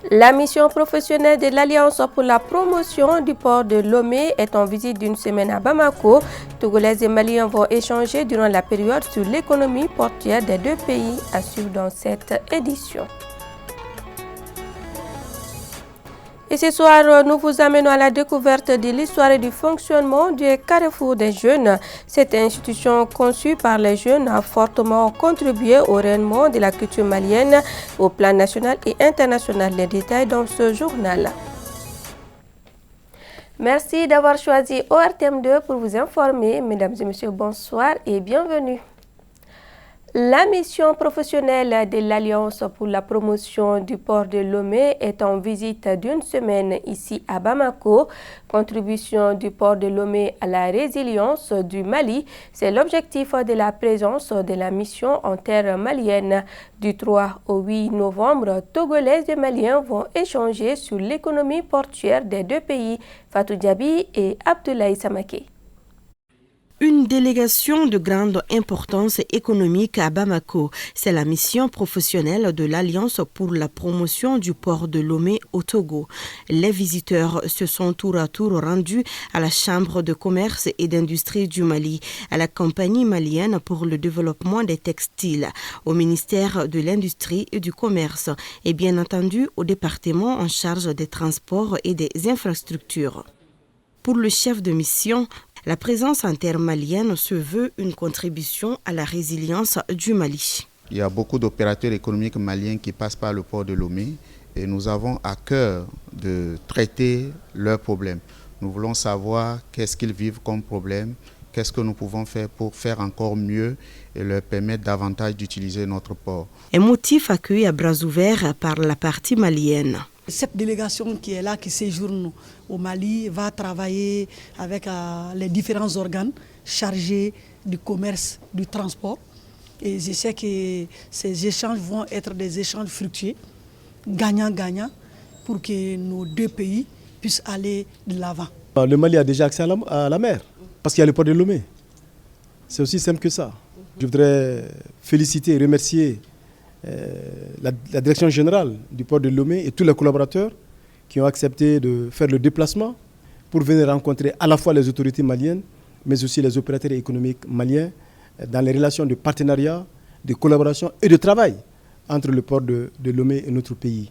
La mission professionnelle de l'Alliance pour la promotion du port de Lomé est en visite d'une semaine à Bamako. Togolais et Maliens vont échanger durant la période sur l'économie portuaire des deux pays, à suivre dans cette édition. Et ce soir, nous vous amenons à la découverte de l'histoire et du fonctionnement du Carrefour des Jeunes. Cette institution conçue par les jeunes a fortement contribué au rayonnement de la culture malienne au plan national et international. Les détails dans ce journal. Merci d'avoir choisi ORTM2 pour vous informer. Mesdames et messieurs, bonsoir et bienvenue. La mission professionnelle de l'Alliance pour la promotion du port de Lomé est en visite d'une semaine ici à Bamako. Contribution du port de Lomé à la résilience du Mali, c'est l'objectif de la présence de la mission en terre malienne. Du 3 au 8 novembre, Togolais et Maliens vont échanger sur l'économie portuaire des deux pays. Fatou Diaby et Abdoulaye Samaké. Une délégation de grande importance économique à Bamako. C'est la mission professionnelle de l'Alliance pour la promotion du port de Lomé au Togo. Les visiteurs se sont tour à tour rendus à la Chambre de commerce et d'industrie du Mali, à la Compagnie malienne pour le développement des textiles, au ministère de l'Industrie et du Commerce et bien entendu au département en charge des transports et des infrastructures. Pour le chef de mission, la présence intermalienne se veut une contribution à la résilience du Mali. Il y a beaucoup d'opérateurs économiques maliens qui passent par le port de Lomé et nous avons à cœur de traiter leurs problèmes. Nous voulons savoir qu'est-ce qu'ils vivent comme problème, qu'est-ce que nous pouvons faire pour faire encore mieux et leur permettre davantage d'utiliser notre port. Un motif accueilli à bras ouverts par la partie malienne. Cette délégation qui est là, qui séjourne au Mali, va travailler avec les différents organes chargés du commerce, du transport. Et je sais que ces échanges vont être des échanges fructueux, gagnant-gagnant, pour que nos deux pays puissent aller de l'avant. Le Mali a déjà accès à la mer, parce qu'il y a le port de Lomé. C'est aussi simple que ça. Je voudrais féliciter et remercier la direction générale du port de Lomé et tous les collaborateurs qui ont accepté de faire le déplacement pour venir rencontrer à la fois les autorités maliennes, mais aussi les opérateurs économiques maliens dans les relations de partenariat, de collaboration et de travail entre le port de Lomé et notre pays.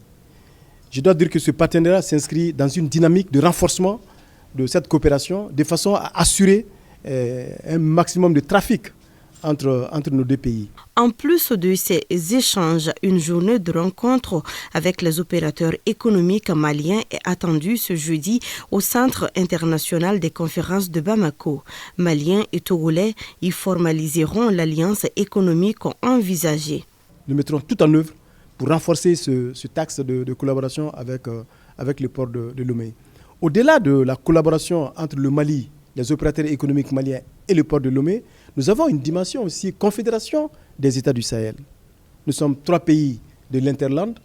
Je dois dire que ce partenariat s'inscrit dans une dynamique de renforcement de cette coopération de façon à assurer un maximum de trafic entre nos deux pays. En plus de ces échanges, une journée de rencontre avec les opérateurs économiques maliens est attendue ce jeudi au Centre international des conférences de Bamako. Maliens et Togolais y formaliseront l'alliance économique envisagée. Nous mettrons tout en œuvre pour renforcer cet axe de collaboration avec le port de Lomé. Au-delà de la collaboration entre le Mali, les opérateurs économiques maliens et le port de Lomé, nous avons une dimension aussi confédération des États du Sahel. Nous sommes 3 pays de l'Interland,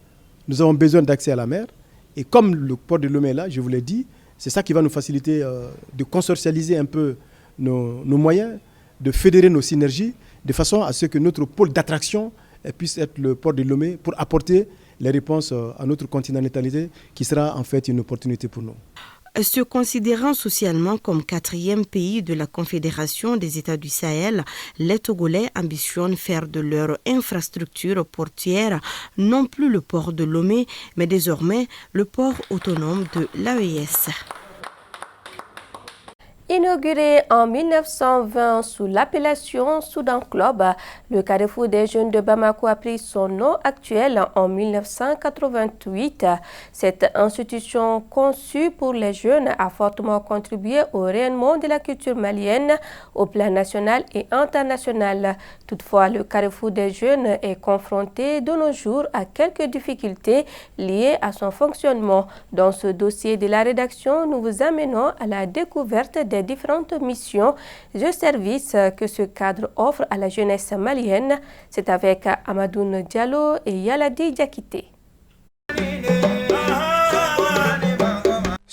nous avons besoin d'accès à la mer et comme le port de Lomé est là, je vous l'ai dit, c'est ça qui va nous faciliter de consortialiser un peu nos moyens, de fédérer nos synergies de façon à ce que notre pôle d'attraction puisse être le port de Lomé pour apporter les réponses à notre continentalité qui sera en fait une opportunité pour nous. Se considérant socialement comme 4e pays de la Confédération des États du Sahel, les Togolais ambitionnent faire de leur infrastructure portuaire non plus le port de Lomé, mais désormais le port autonome de l'AES. Inauguré en 1920 sous l'appellation Soudan Club, le Carrefour des Jeunes de Bamako a pris son nom actuel en 1988. Cette institution conçue pour les jeunes a fortement contribué au rayonnement de la culture malienne au plan national et international. Toutefois, le Carrefour des Jeunes est confronté de nos jours à quelques difficultés liées à son fonctionnement. Dans ce dossier de la rédaction, nous vous amenons à la découverte des différentes missions de service que ce cadre offre à la jeunesse malienne. C'est avec Amadoune Diallo et Yaladi Diakité.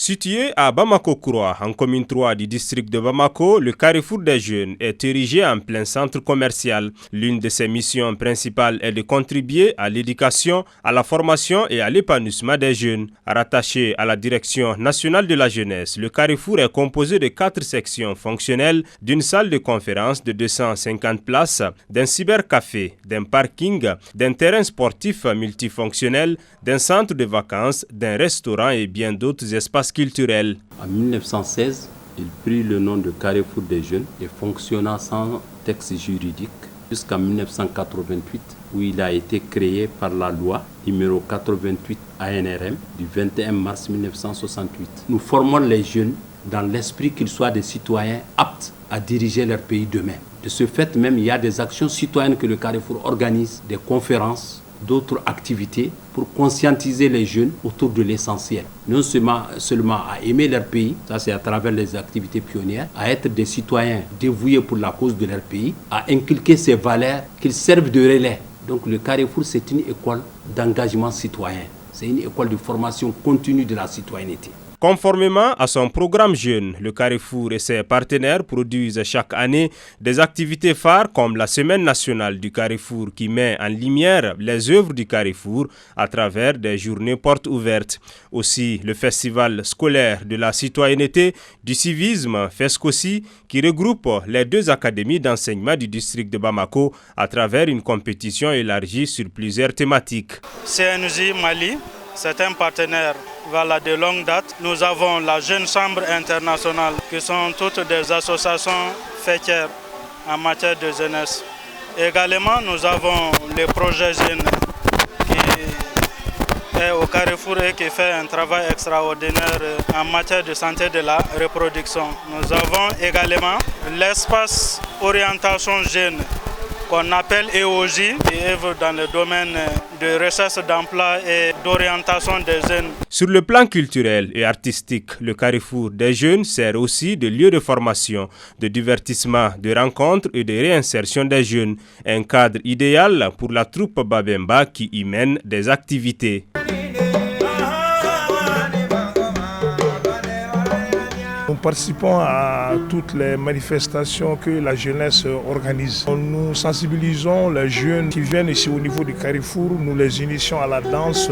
Situé à Bamako-Kouroua, en commune 3 du district de Bamako, le Carrefour des Jeunes est érigé en plein centre commercial. L'une de ses missions principales est de contribuer à l'éducation, à la formation et à l'épanouissement des jeunes. Rattaché à la Direction nationale de la jeunesse, le Carrefour est composé de 4 sections fonctionnelles, d'une salle de conférence de 250 places, d'un cybercafé, d'un parking, d'un terrain sportif multifonctionnel, d'un centre de vacances, d'un restaurant et bien d'autres espaces culturels. En 1916, il prit le nom de Carrefour des Jeunes et fonctionna sans texte juridique jusqu'en 1988 où il a été créé par la loi numéro 88 ANRM du 21 mars 1968. Nous formons les jeunes dans l'esprit qu'ils soient des citoyens aptes à diriger leur pays demain. De ce fait même, il y a des actions citoyennes que le Carrefour organise, des conférences, d'autres activités pour conscientiser les jeunes autour de l'essentiel. Non seulement à aimer leur pays, ça c'est à travers les activités pionnières, à être des citoyens dévoués pour la cause de leur pays, à inculquer ces valeurs qu'ils servent de relais. Donc le Carrefour, c'est une école d'engagement citoyen. C'est une école de formation continue de la citoyenneté. Conformément à son programme jeune, le Carrefour et ses partenaires produisent chaque année des activités phares comme la Semaine nationale du Carrefour qui met en lumière les œuvres du Carrefour à travers des journées portes ouvertes. Aussi, le festival scolaire de la citoyenneté, du civisme FESCOCI qui regroupe les 2 académies d'enseignement du district de Bamako à travers une compétition élargie sur plusieurs thématiques. CNJ Mali, c'est un partenaire de longue date. Nous avons la Jeune Chambre internationale qui sont toutes des associations fêtières en matière de jeunesse. Également, nous avons le projet Jeunes qui est au Carrefour et qui fait un travail extraordinaire en matière de santé de la reproduction. Nous avons également l'espace orientation jeune qu'on appelle EOJ, qui œuvre dans le domaine de recherche d'emploi et d'orientation des jeunes. Sur le plan culturel et artistique, le Carrefour des Jeunes sert aussi de lieu de formation, de divertissement, de rencontres et de réinsertion des jeunes. Un cadre idéal pour la troupe Babemba qui y mène des activités. Nous participons à toutes les manifestations que la jeunesse organise. Nous sensibilisons les jeunes qui viennent ici au niveau du Carrefour. Nous les initions à la danse,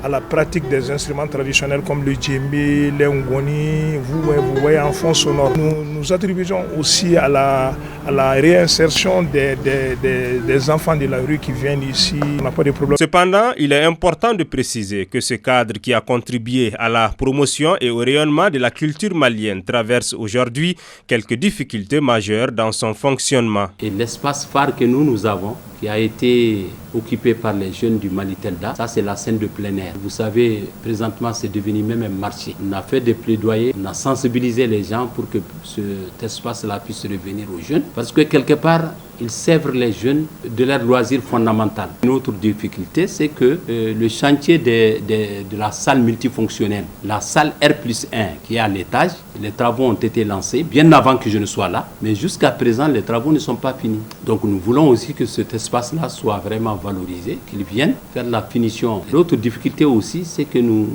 à la pratique des instruments traditionnels comme le djembé, les ngoni, vous voyez en fond sonore. Nous attribuons aussi à la réinsertion des enfants de la rue qui viennent ici. On n'a pas de problème. Cependant, il est important de préciser que ce cadre qui a contribué à la promotion et au rayonnement de la culture malienne traverse aujourd'hui quelques difficultés majeures dans son fonctionnement. Et l'espace phare que nous avons, qui a été occupé par les jeunes du Mali Telda, ça c'est la scène de plein air. Vous savez, présentement c'est devenu même un marché. On a fait des plaidoyers, on a sensibilisé les gens pour que cet espace-là puisse revenir aux jeunes. Parce que quelque part, ils sèvrent les jeunes de leur loisir fondamental. Une autre difficulté, c'est que le chantier de la salle multifonctionnelle, la salle R+1 qui est à l'étage, les travaux ont été lancés bien avant que je ne sois là, mais jusqu'à présent, les travaux ne sont pas finis. Donc nous voulons aussi que cet espace-là soit vraiment valorisé, qu'ils viennent faire la finition. L'autre difficulté aussi, c'est que nous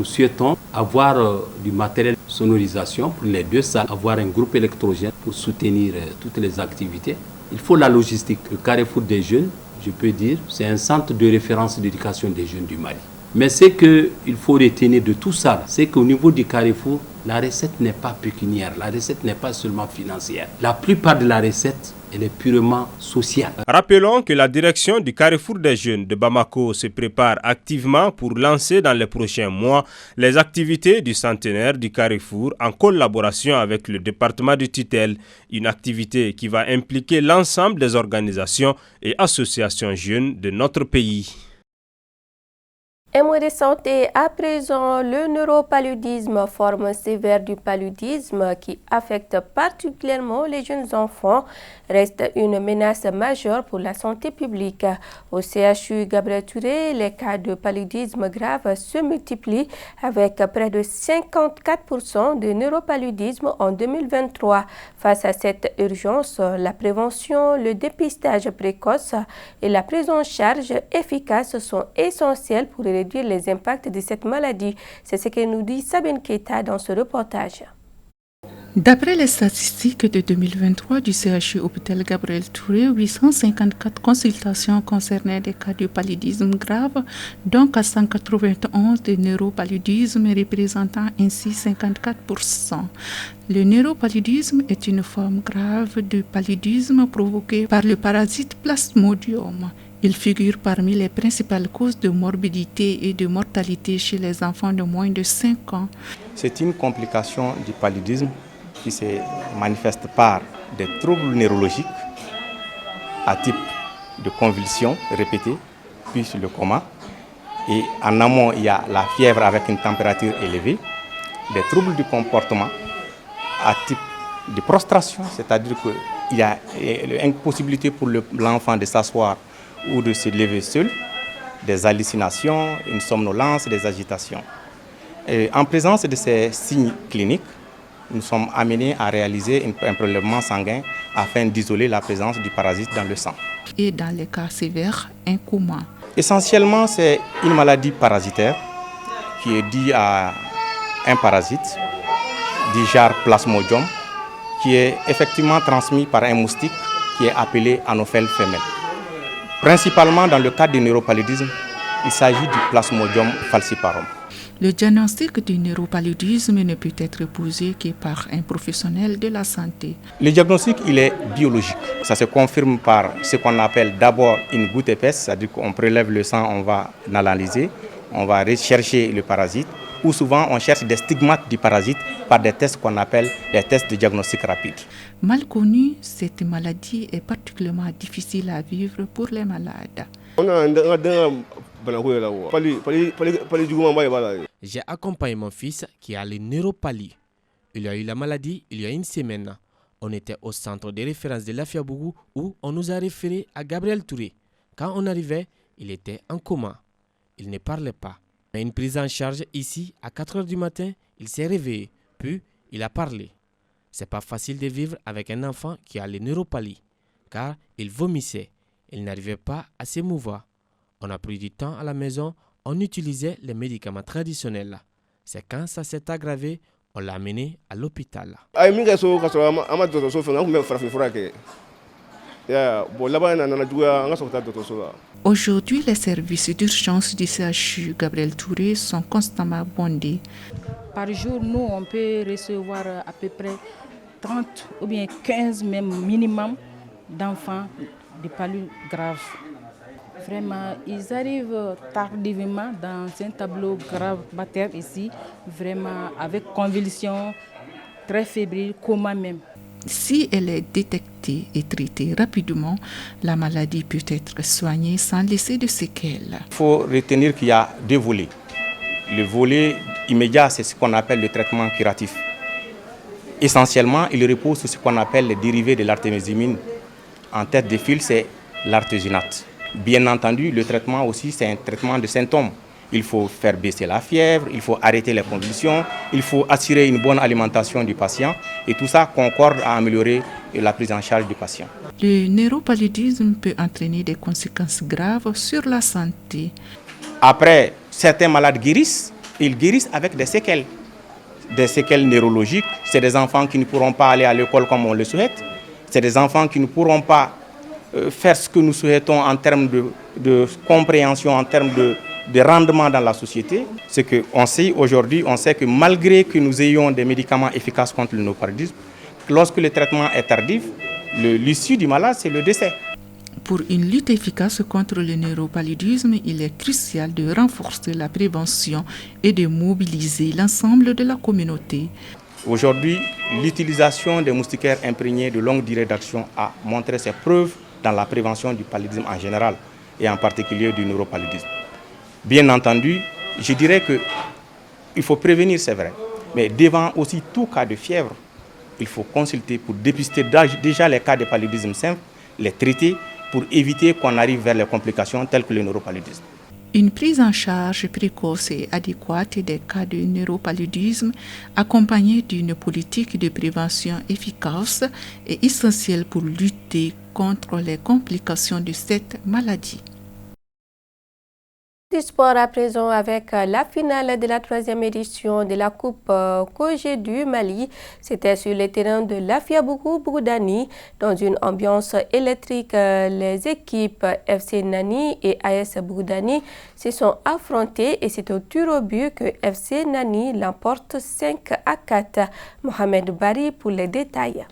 souhaitons avoir du matériel sonorisation pour les 2 salles, avoir un groupe électrogène pour soutenir toutes les activités. Il faut la logistique. Le Carrefour des Jeunes, je peux dire, c'est un centre de référence d'éducation des jeunes du Mali. Mais ce qu'il faut retenir de tout ça, c'est qu'au niveau du Carrefour, la recette n'est pas pécuniaire, la recette n'est pas seulement financière. La plupart de la recette, elle est purement sociale. Rappelons que la direction du Carrefour des Jeunes de Bamako se prépare activement pour lancer dans les prochains mois les activités du centenaire du Carrefour en collaboration avec le département de tutelle. Une activité qui va impliquer l'ensemble des organisations et associations jeunes de notre pays. Un mot de santé à présent, le neuropaludisme, forme sévère du paludisme qui affecte particulièrement les jeunes enfants, reste une menace majeure pour la santé publique. Au CHU Gabriel Touré, les cas de paludisme grave se multiplient avec près de 54% de neuropaludisme en 2023. Face à cette urgence, la prévention, le dépistage précoce et la prise en charge efficace sont essentiels pour réduire réduire les impacts de cette maladie. C'est ce que nous dit Sabine Keita dans ce reportage. D'après les statistiques de 2023 du CHU Hôpital Gabriel Touré, 854 consultations concernaient des cas de paludisme grave, dont 491 de neuropaludisme représentant ainsi 54%. Le neuropaludisme est une forme grave de paludisme provoquée par le parasite Plasmodium. Il figure parmi les principales causes de morbidité et de mortalité chez les enfants de moins de 5 ans. C'est une complication du paludisme qui se manifeste par des troubles neurologiques à type de convulsions répétées, puis le coma. Et en amont, il y a la fièvre avec une température élevée, des troubles du comportement à type de prostration, c'est-à-dire qu'il y a l'impossibilité pour l'enfant de s'asseoir ou de se lever seul, des hallucinations, une somnolence, des agitations. Et en présence de ces signes cliniques, nous sommes amenés à réaliser un prélèvement sanguin afin d'isoler la présence du parasite dans le sang. Et dans les cas sévères, un coma. Essentiellement, c'est une maladie parasitaire qui est due à un parasite du genre Plasmodium qui est effectivement transmis par un moustique qui est appelé Anophèle femelle. Principalement dans le cas du neuropaludisme, il s'agit du Plasmodium falciparum. Le diagnostic du neuropaludisme ne peut être posé que par un professionnel de la santé. Le diagnostic, il est biologique. Ça se confirme par ce qu'on appelle d'abord une goutte épaisse, c'est-à-dire qu'on prélève le sang, on va l'analyser, on va rechercher le parasite, ou souvent on cherche des stigmates du parasite par des tests qu'on appelle des tests de diagnostic rapide. Mal connue, cette maladie est particulièrement difficile à vivre pour les malades. J'ai accompagné mon fils qui a le neuropalie. Il a eu la maladie il y a une semaine. On était au centre de référence de l'Afiabougou où on nous a référé à Gabriel Touré. Quand on arrivait, il était en coma. Il ne parlait pas. On a une prise en charge ici à 4 h du matin. Il s'est réveillé, puis il a parlé. C'est pas facile de vivre avec un enfant qui a le neuropalie, car il vomissait. Il n'arrivait pas à se mouvoir. On a pris du temps à la maison, on utilisait les médicaments traditionnels. C'est quand ça s'est aggravé, on l'a amené à l'hôpital. Aujourd'hui, les services d'urgence du CHU Gabriel Touré sont constamment bondés. Par jour, nous, on peut recevoir à peu près 30 ou bien 15 même minimum d'enfants de paludisme grave. Vraiment, ils arrivent tardivement dans un tableau grave bataire ici, vraiment avec convulsions, très fébrile, coma même. Si elle est détectée et traitée rapidement, la maladie peut être soignée sans laisser de séquelles. Il faut retenir qu'il y a deux volets. Le volet immédiat, c'est ce qu'on appelle le traitement curatif. Essentiellement, il repose sur ce qu'on appelle les dérivés de l'artémisinine. En tête de file, c'est l'artésunate. Bien entendu, le traitement aussi, c'est un traitement de symptômes. Il faut faire baisser la fièvre, il faut arrêter les convulsions, il faut assurer une bonne alimentation du patient. Et tout ça concorde à améliorer la prise en charge du patient. Le neuropaludisme peut entraîner des conséquences graves sur la santé. Après, certains malades guérissent, ils guérissent avec des séquelles. Des séquelles neurologiques, c'est des enfants qui ne pourront pas aller à l'école comme on le souhaite. C'est des enfants qui ne pourront pas faire ce que nous souhaitons en termes de compréhension, en termes de rendement dans la société. Ce qu'on sait aujourd'hui, on sait que malgré que nous ayons des médicaments efficaces contre le neuropaludisme, lorsque le traitement est tardif, l'issue du malade, c'est le décès. Pour une lutte efficace contre le neuropaludisme, il est crucial de renforcer la prévention et de mobiliser l'ensemble de la communauté. Aujourd'hui, l'utilisation des moustiquaires imprégnés de longue durée d'action a montré ses preuves dans la prévention du paludisme en général et en particulier du neuropaludisme. Bien entendu, je dirais qu'il faut prévenir, c'est vrai, mais devant aussi tout cas de fièvre, il faut consulter pour dépister déjà les cas de paludisme simple, les traiter pour éviter qu'on arrive vers les complications telles que le neuropaludisme. Une prise en charge précoce et adéquate des cas de neuropaludisme accompagnée d'une politique de prévention efficace est essentielle pour lutter contre les complications de cette maladie. Du sport à présent avec la finale de la 3e édition de la Coupe Kogé du Mali. C'était sur le terrain de l'Afiabougou Bougoudani. Dans une ambiance électrique, les équipes FC Nani et AS Bougoudani se sont affrontées et c'est au tir au but que FC Nani l'emporte 5-4. Mohamed Bari pour les détails.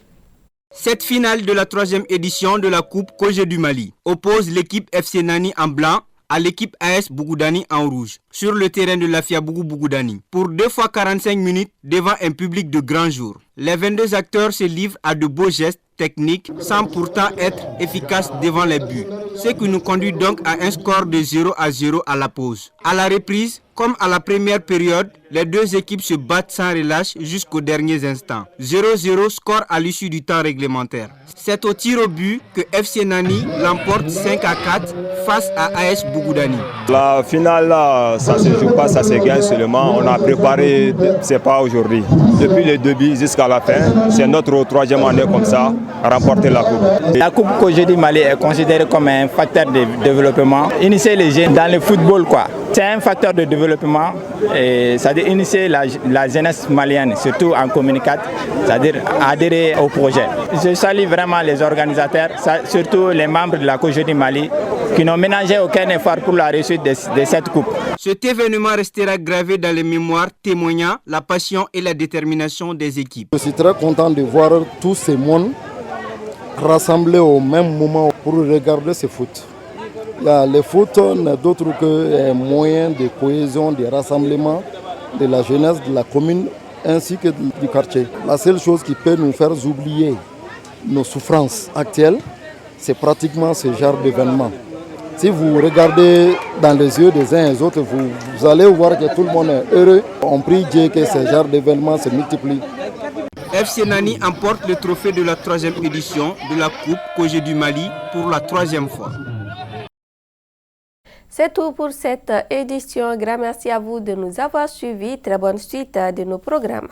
Cette finale de la 3e édition de la Coupe Kogé du Mali oppose l'équipe FC Nani en blanc à l'équipe AS Bougoudani en rouge, sur le terrain de l'Afiabougou Bougoudani, pour 2 fois 45 minutes devant un public de grand jour. Les 22 acteurs se livrent à de beaux gestes techniques sans pourtant être efficaces devant les buts, ce qui nous conduit donc à un score de 0-0 à la pause. À la reprise, comme à la première période, les deux équipes se battent sans relâche jusqu'aux derniers instants. 0-0 score à l'issue du temps réglementaire. C'est au tir au but que FC Nani l'emporte 5-4 face à AS Bougoudani. La finale, là, ça se joue pas, ça se gagne seulement. On a préparé, c'est pas aujourd'hui. Depuis le début jusqu'à la fin, c'est notre 3e année comme ça à remporter la coupe. La coupe Kogé du Mali est considérée comme un facteur de développement. Initier les jeunes dans le football, quoi. C'est un facteur de développement, c'est-à-dire initier la jeunesse malienne, surtout en communicat, c'est-à-dire adhérer au projet. Je salue vraiment les organisateurs, surtout les membres de la Kogé du Mali, qui n'ont ménagé aucun effort pour la réussite de cette coupe. Cet événement restera gravé dans les mémoires, témoignant la passion et la détermination des équipes. Je suis très content de voir tous ces mondes rassemblés au même moment pour regarder ce foot. Le foot n'est d'autre qu'un moyen de cohésion, de rassemblement de la jeunesse de la commune ainsi que du quartier. La seule chose qui peut nous faire oublier nos souffrances actuelles, c'est pratiquement ce genre d'événement. Si vous regardez dans les yeux des uns et des autres, vous allez voir que tout le monde est heureux. On prie Dieu que ce genre d'événements se multiplient. FC Nani emporte le trophée de la 3e édition de la Coupe Kogé du Mali pour la 3e fois. C'est tout pour cette édition. Grand merci à vous de nous avoir suivis. Très bonne suite de nos programmes.